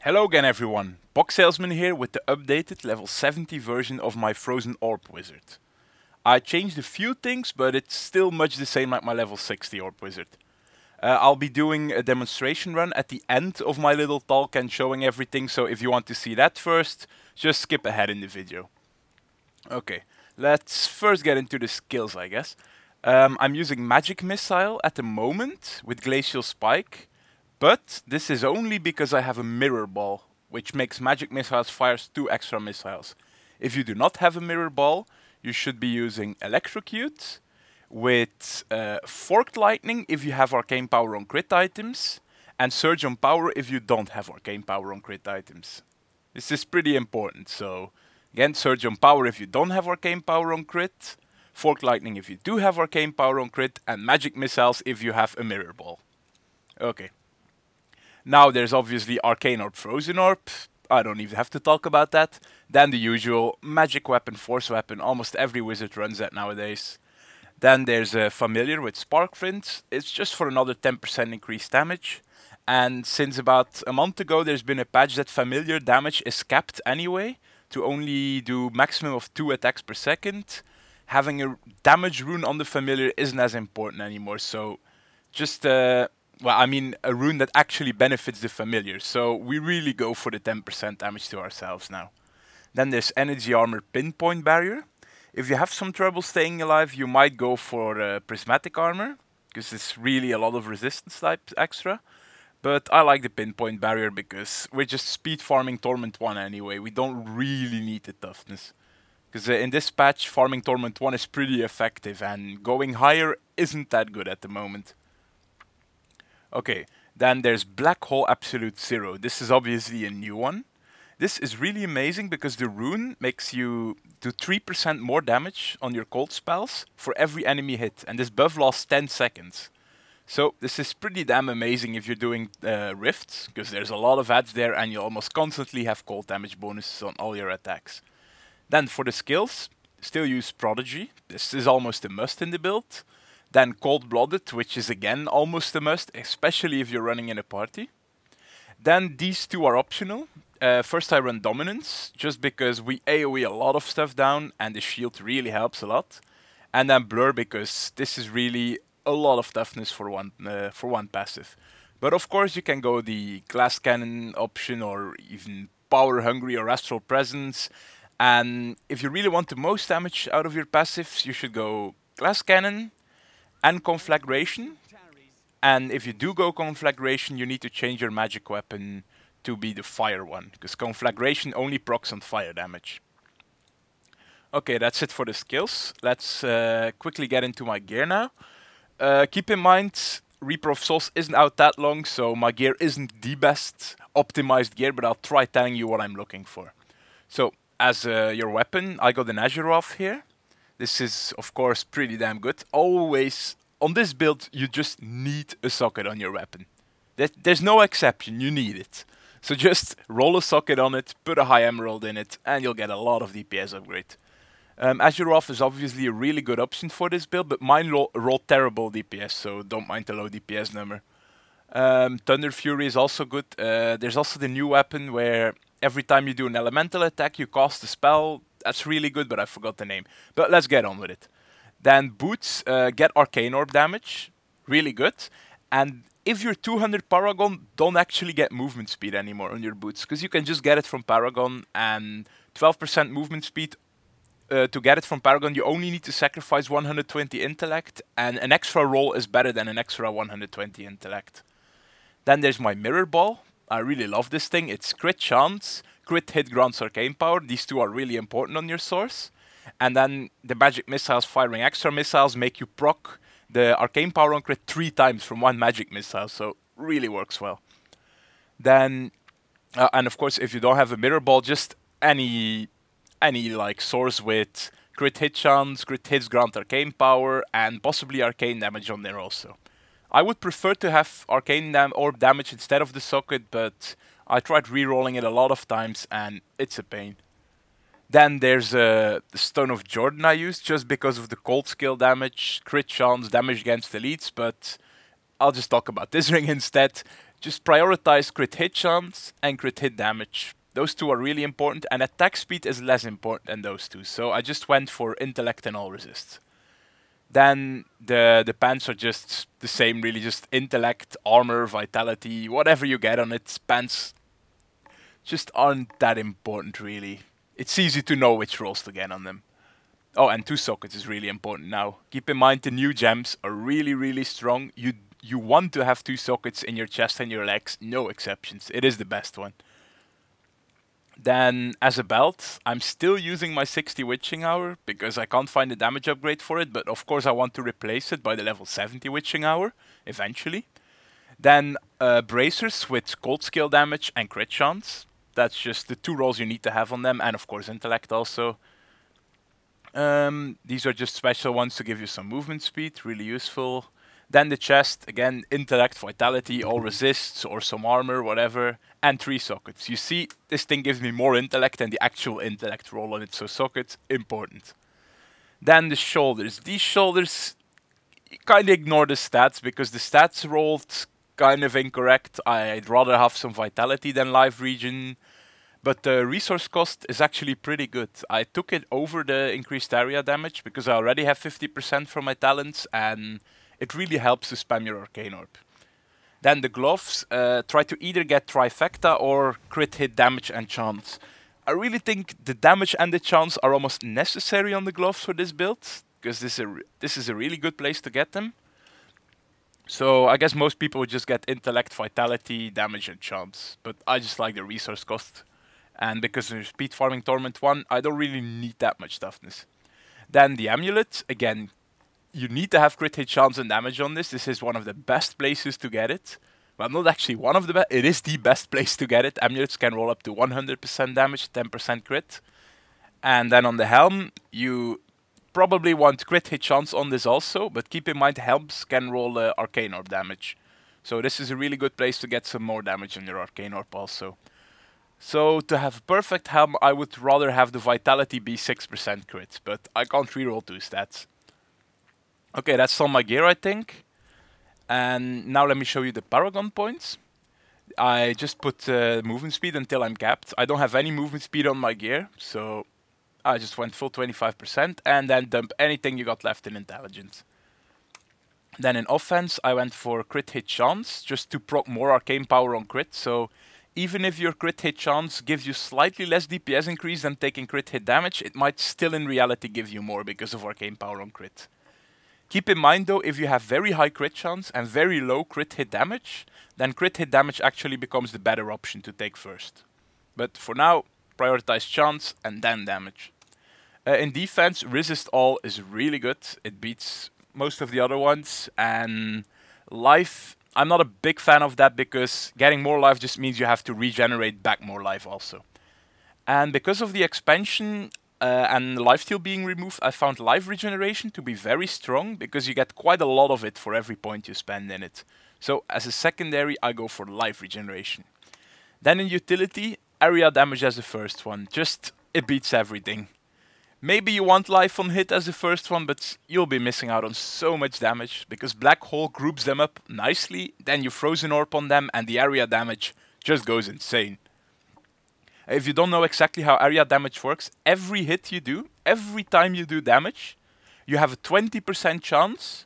Hello again everyone, Box Salesman here with the updated level 70 version of my Frozen Orb Wizard. I changed a few things, but it's still much the same like my level 60 Orb Wizard. I'll be doing a demonstration run at the end of my little talk and showing everything, so if you want to see that first, just skip ahead in the video. Okay, let's first get into the skills, I guess. I'm using Magic Missile at the moment with Glacial Spike. But this is only because I have a Mirror Ball, which makes Magic Missiles fires 2 extra missiles. If you do not have a Mirror Ball, you should be using Electrocute with Forked Lightning if you have Arcane Power on crit items, and Surge on Power if you don't have Arcane Power on crit items. This is pretty important, so again, Surge on Power if you don't have Arcane Power on crit, Forked Lightning if you do have Arcane Power on crit, and Magic Missiles if you have a Mirror Ball. Okay. Now there's obviously Arcane Orb, Frozen Orb. I don't even have to talk about that. Then the usual Magic Weapon, Force Weapon. Almost every wizard runs that nowadays. Then there's a Familiar with Spark Flint. It's just for another 10% increased damage. And since about a month ago there's been a patch that Familiar damage is capped anyway, to only do maximum of 2 attacks per second. Having a damage rune on the Familiar isn't as important anymore, so just a rune that actually benefits the Familiar, so we really go for the 10% damage to ourselves now. Then there's Energy Armor Pinpoint Barrier. If you have some trouble staying alive, you might go for Prismatic Armor, because it's really a lot of resistance type extra. But I like the Pinpoint Barrier because we're just speed farming Torment 1 anyway, we don't really need the toughness. Because in this patch, farming Torment 1 is pretty effective, and going higher isn't that good at the moment. Okay, then there's Black Hole Absolute Zero. This is obviously a new one. This is really amazing because the rune makes you do 3% more damage on your cold spells for every enemy hit, and this buff lasts 10 seconds. So this is pretty damn amazing if you're doing rifts, because there's a lot of ads there and you almost constantly have cold damage bonuses on all your attacks. Then for the skills, still use Prodigy. This is almost a must in the build. Then Cold-Blooded, which is again almost a must, especially if you're running in a party. Then these two are optional. First I run Dominance, just because we AoE a lot of stuff down and the shield really helps a lot. And then Blur, because this is really a lot of toughness for one passive. But of course you can go the Glass Cannon option or even Power Hungry or Astral Presence. And if you really want the most damage out of your passives, you should go Glass Cannon and Conflagration. And if you do go Conflagration, you need to change your magic weapon to be the fire one, because Conflagration only procs on fire damage. Okay, that's it for the skills. Let's quickly get into my gear now. Keep in mind, Reaper of Souls isn't out that long, so my gear isn't the best optimized gear, but I'll try telling you what I'm looking for. So, as your weapon, I got an Azeroth here. This is, of course, pretty damn good. Always, on this build, you just need a socket on your weapon. There's no exception, you need it. So just roll a socket on it, put a high emerald in it, and you'll get a lot of DPS upgrade. Azeroth is obviously a really good option for this build, but mine rolled terrible DPS, so don't mind the low DPS number. Thunder Fury is also good. There's also the new weapon where every time you do an elemental attack, you cast a spell. That's really good, but I forgot the name. But let's get on with it. Then Boots get Arcane Orb damage. Really good. And if you're 200 Paragon, don't actually get movement speed anymore on your Boots, because you can just get it from Paragon, and 12% movement speed. To get it from Paragon, you only need to sacrifice 120 Intellect, and an extra roll is better than an extra 120 Intellect. Then there's my Mirror Ball. I really love this thing. It's crit chance, crit hit grants Arcane Power. These two are really important on your source. And then the Magic Missiles firing extra missiles make you proc the Arcane Power on crit 3 times from one Magic Missile, so really works well. Then, and of course, if you don't have a Mirror Ball, just any like source with crit hit chance, crit hits grant Arcane Power, and possibly Arcane damage on there also. I would prefer to have Arcane Orb damage instead of the socket, but I tried rerolling it a lot of times and it's a pain. Then there's the Stone of Jordan I used just because of the cold skill damage, crit chance, damage against elites, but I'll just talk about this ring instead. Just prioritize crit hit chance and crit hit damage. Those two are really important, and attack speed is less important than those two. So I just went for intellect and all resists. Then the pants are just the same, really, just intellect, armor, vitality, whatever you get on it. Pants just aren't that important, really. It's easy to know which rolls to get on them. Oh, and 2 sockets is really important now. Keep in mind the new gems are really, really strong. You want to have 2 sockets in your chest and your legs, no exceptions. It is the best one. Then, as a belt, I'm still using my 60 Witching Hour because I can't find a damage upgrade for it, but of course I want to replace it by the level 70 Witching Hour, eventually. Then, bracers with cold skill damage and crit chance. That's just the 2 rolls you need to have on them, and of course intellect also. These are just special ones to give you some movement speed, really useful. Then the chest, again, intellect, vitality, all resists, or some armor, whatever, and 3 sockets. You see, this thing gives me more intellect than the actual intellect roll on it, so sockets, important. Then the shoulders. These shoulders, you kind of ignore the stats, because the stats rolled kind of incorrect. I'd rather have some vitality than life regen, but the resource cost is actually pretty good. I took it over the increased area damage, because I already have 50% from my talents, and it really helps to spam your arcane orb. Then the gloves, try to either get trifecta or crit hit damage and chance. I really think the damage and the chance are almost necessary on the gloves for this build, because this is a really good place to get them. So I guess most people would just get intellect, vitality, damage and chance, but I just like the resource cost. And because of speed farming torment 1, I don't really need that much toughness. Then the amulet, again, you need to have crit hit chance and damage on this. This is one of the best places to get it. Well, not actually one of the best, it is the best place to get it. Amulets can roll up to 100% damage, 10% crit. And then on the helm, you probably want crit hit chance on this also, but keep in mind helms can roll arcane orb damage. So this is a really good place to get some more damage on your arcane orb also. So to have a perfect helm, I would rather have the vitality be 6% crit, but I can't reroll 2 stats. Okay, that's all my gear, I think. And now let me show you the Paragon points. I just put movement speed until I'm capped. I don't have any movement speed on my gear, so I just went full 25% and then dump anything you got left in intelligence. Then in offense, I went for crit hit chance, just to proc more arcane power on crit. So even if your crit hit chance gives you slightly less DPS increase than taking crit hit damage, it might still in reality give you more because of arcane power on crit. Keep in mind though, if you have very high crit chance and very low crit hit damage, then crit hit damage actually becomes the better option to take first. But for now, prioritize chance and then damage. In defense, resist all is really good. It beats most of the other ones. And life, I'm not a big fan of that because getting more life just means you have to regenerate back more life also. And because of the expansion, and lifesteal being removed, I found life regeneration to be very strong because you get quite a lot of it for every point you spend in it. So as a secondary, I go for life regeneration. Then in utility, area damage as the first one. Just, it beats everything. Maybe you want life on hit as the first one, but you'll be missing out on so much damage because Black Hole groups them up nicely, then you Frozen Orb on them and the area damage just goes insane. If you don't know exactly how area damage works, every hit you do, every time you do damage, you have a 20% chance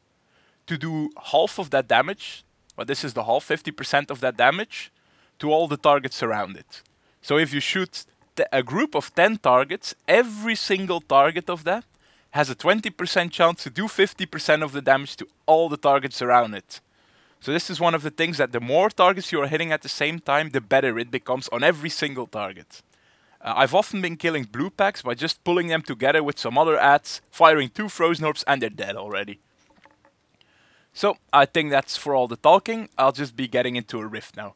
to do half of that damage, but this is the half, 50% of that damage, to all the targets around it. So if you shoot a group of 10 targets, every single target of that has a 20% chance to do 50% of the damage to all the targets around it. So this is one of the things that the more targets you are hitting at the same time, the better it becomes on every single target. I've often been killing blue packs by just pulling them together with some other ads, firing 2 Frozen Orbs and they're dead already. So I think that's for all the talking. I'll just be getting into a rift now.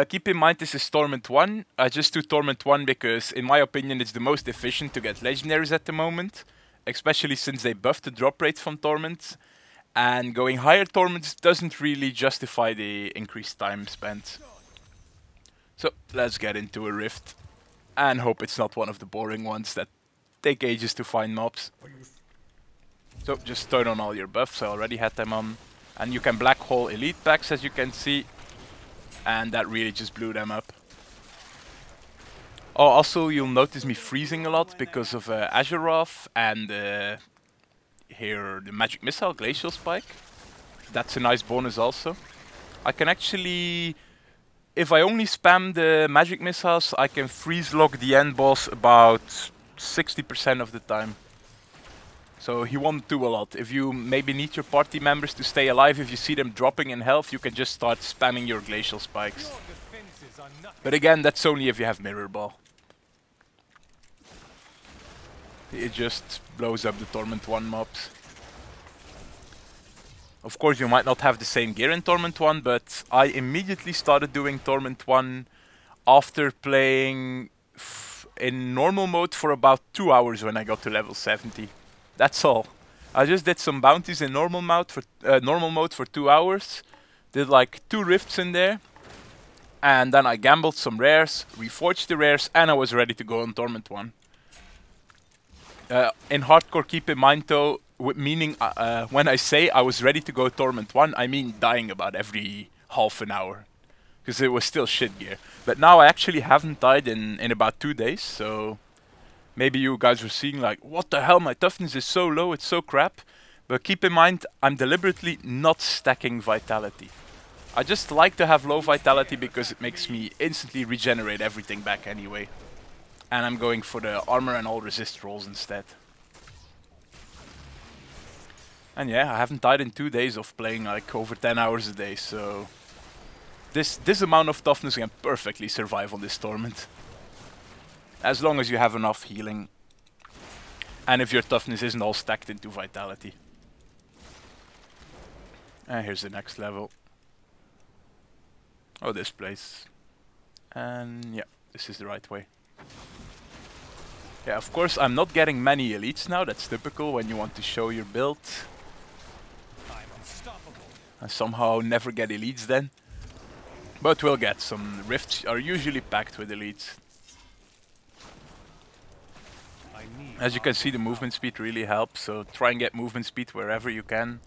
Keep in mind this is Torment 1. I just do Torment 1 because in my opinion it's the most efficient to get legendaries at the moment. Especially since they buffed the drop rate from Torment. And going higher torments doesn't really justify the increased time spent. So let's get into a rift. And hope it's not one of the boring ones that take ages to find mobs. So just turn on all your buffs, I already had them on. And you can black hole elite packs as you can see. and that really just blew them up. Oh, also you'll notice me freezing a lot because of Azeroth and here the Magic Missile Glacial Spike. That's a nice bonus also. I can actually, if I only spam the Magic Missiles, I can freeze lock the end boss about 60% of the time. So he won't do a lot. If you maybe need your party members to stay alive, if you see them dropping in health, you can just start spamming your Glacial Spikes. But again, that's only if you have Mirror Ball. It just blows up the Torment 1 mobs. Of course, you might not have the same gear in Torment 1, but I immediately started doing Torment 1 after playing in normal mode for about 2 hours when I got to level 70. That's all. I just did some bounties in normal mode for 2 hours. Did like 2 rifts in there. And then I gambled some rares, reforged the rares, and I was ready to go on Torment 1. In hardcore, keep in mind though, meaning when I say I was ready to go Torment 1, I mean dying about every half an hour. Because it was still shit gear. But now I actually haven't died in about 2 days, so maybe you guys were seeing like, what the hell, my toughness is so low, it's so crap. But keep in mind, I'm deliberately not stacking vitality. I just like to have low vitality because it makes me instantly regenerate everything back anyway. And I'm going for the armor and all resist rolls instead. And yeah, I haven't died in 2 days of playing like over 10 hours a day, so this amount of toughness can perfectly survive on this Torment. As long as you have enough healing. And if your toughness isn't all stacked into vitality. And here's the next level. Oh, this place. And yeah, this is the right way. Yeah, of course I'm not getting many elites now, that's typical when you want to show your build. I somehow never get elites then. But we'll get some. Rifts are usually packed with elites. As you can see, the movement speed really helps, so try and get movement speed wherever you can.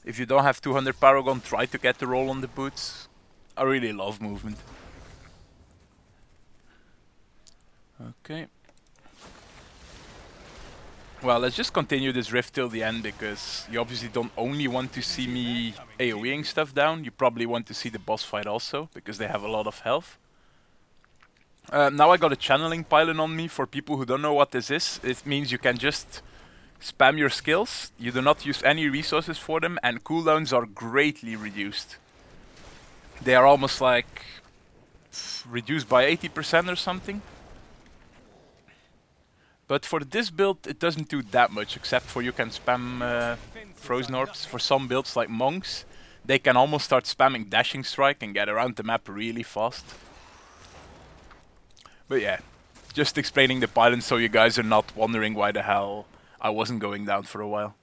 If you don't have 200 Paragon, try to get the roll on the boots. I really love movement. Okay. Well, let's just continue this rift till the end, because you obviously don't only want to see me AoEing stuff down, you probably want to see the boss fight also, because they have a lot of health. Now I got a channeling pylon on me. For people who don't know what this is, it means you can just spam your skills, you do not use any resources for them, and cooldowns are greatly reduced. They are almost like reduced by 80% or something. But for this build it doesn't do that much, except for you can spam frozen orbs. For some builds like monks, they can almost start spamming dashing strike and get around the map really fast. But yeah, just explaining the pylon so you guys are not wondering why the hell I wasn't going down for a while.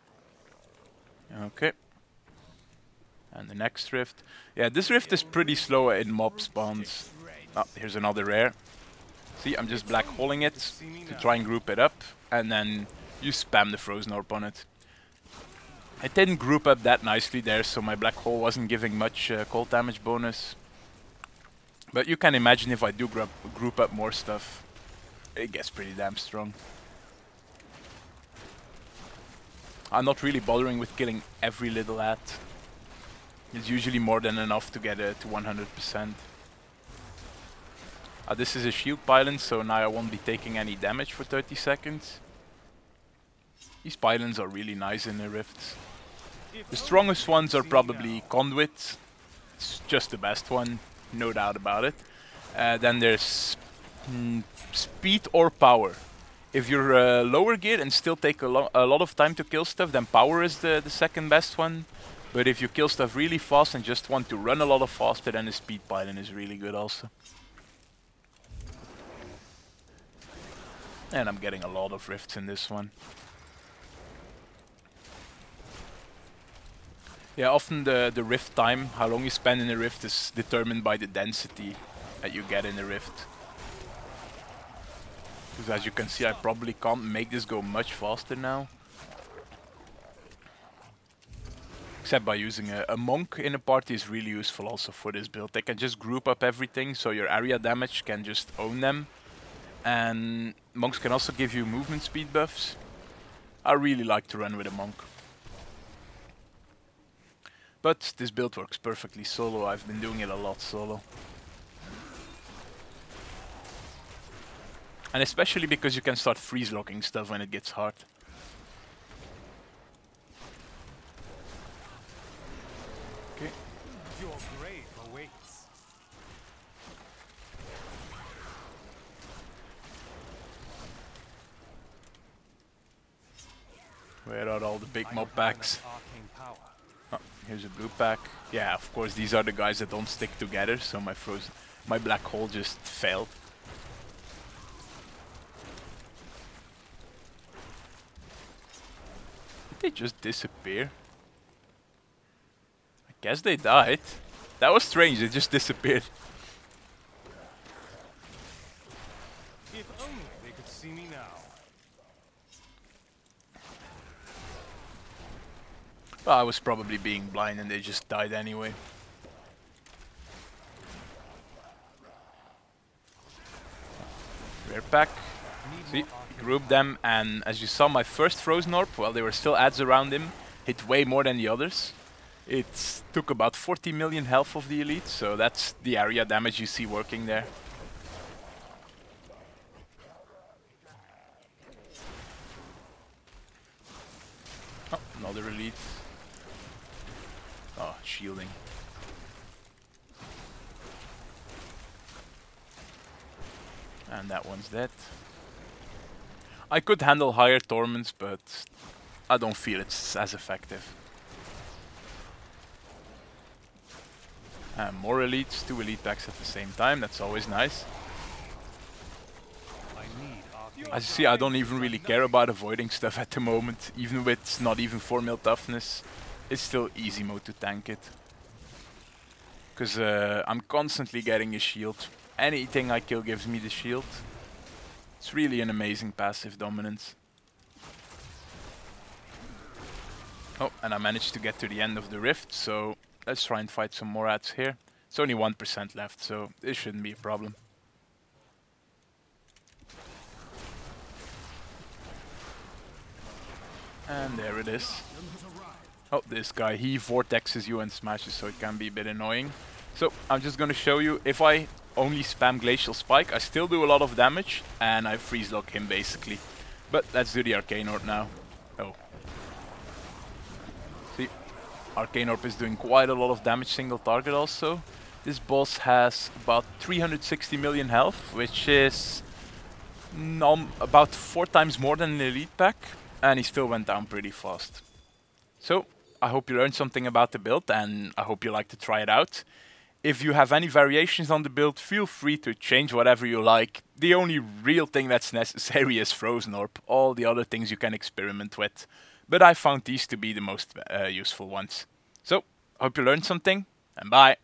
Okay. And the next rift. Yeah, this rift is pretty slow in mob spawns. Oh, here's another rare. See, I'm just black holing it to try and group it up, and then you spam the frozen orb on it. It didn't group up that nicely there, so my black hole wasn't giving much cold damage bonus. But you can imagine if I do group up more stuff, it gets pretty damn strong. I'm not really bothering with killing every little at. It's usually more than enough to get to 100%. This is a shield pylon, so now I won't be taking any damage for 30 seconds. These pylons are really nice in the rifts. The strongest ones are probably Conduit. It's just the best one, no doubt about it. Then there's speed or power. If you're lower gear and still take a lot of time to kill stuff, then power is the second best one. But if you kill stuff really fast and just want to run a lot faster, then the speed pylon is really good also. And I'm getting a lot of rifts in this one. Yeah, often the rift time, how long you spend in a rift, is determined by the density that you get in the rift. Because as you can see, I probably can't make this go much faster now. Except by using a monk in a party is really useful also for this build. They can just group up everything, so your area damage can just own them. And monks can also give you movement speed buffs. I really like to run with a monk. But this build works perfectly solo. I've been doing it a lot solo. And especially because you can start freeze locking stuff when it gets hard. Okay. Your grave awaits. Where are all the big mob packs? Oh, here's a blue pack. Yeah, of course these are the guys that don't stick together, so my black hole just failed. Did they just disappear? I guess they died. That was strange, they just disappeared. If only they could see me now. Well, I was probably being blind and they just died anyway. Rare pack. See, group them, and as you saw, my first frozen orb, well, there were still ads around him, hit way more than the others. It took about 40 million health of the elite, so that's the area damage you see working there. Oh, another elite. Oh, shielding. And that one's dead. I could handle higher torments, but I don't feel it's as effective. And more elites, 2 elite packs at the same time, that's always nice. As you see, I don't even really care about avoiding stuff at the moment, even with not even 4 mil toughness. It's still easy mode to tank it. Because I'm constantly getting a shield. Anything I kill gives me the shield. It's really an amazing passive dominance. Oh, and I managed to get to the end of the rift, so let's try and fight some more ads here. It's only 1% left, so this shouldn't be a problem. And there it is. Oh, this guy, he vortexes you and smashes, so it can be a bit annoying. So, I'm just gonna show you, if I only spam Glacial Spike, I still do a lot of damage, and I freeze lock him basically. But let's do the Arcane Orb now. Oh. See, Arcane Orb is doing quite a lot of damage single target also. This boss has about 360 million health, which is about 4 times more than an elite pack, and he still went down pretty fast. So, I hope you learned something about the build, and I hope you like to try it out. If you have any variations on the build, feel free to change whatever you like. The only real thing that's necessary is Frozen Orb. All the other things you can experiment with. But I found these to be the most useful ones. So, I hope you learned something, and bye!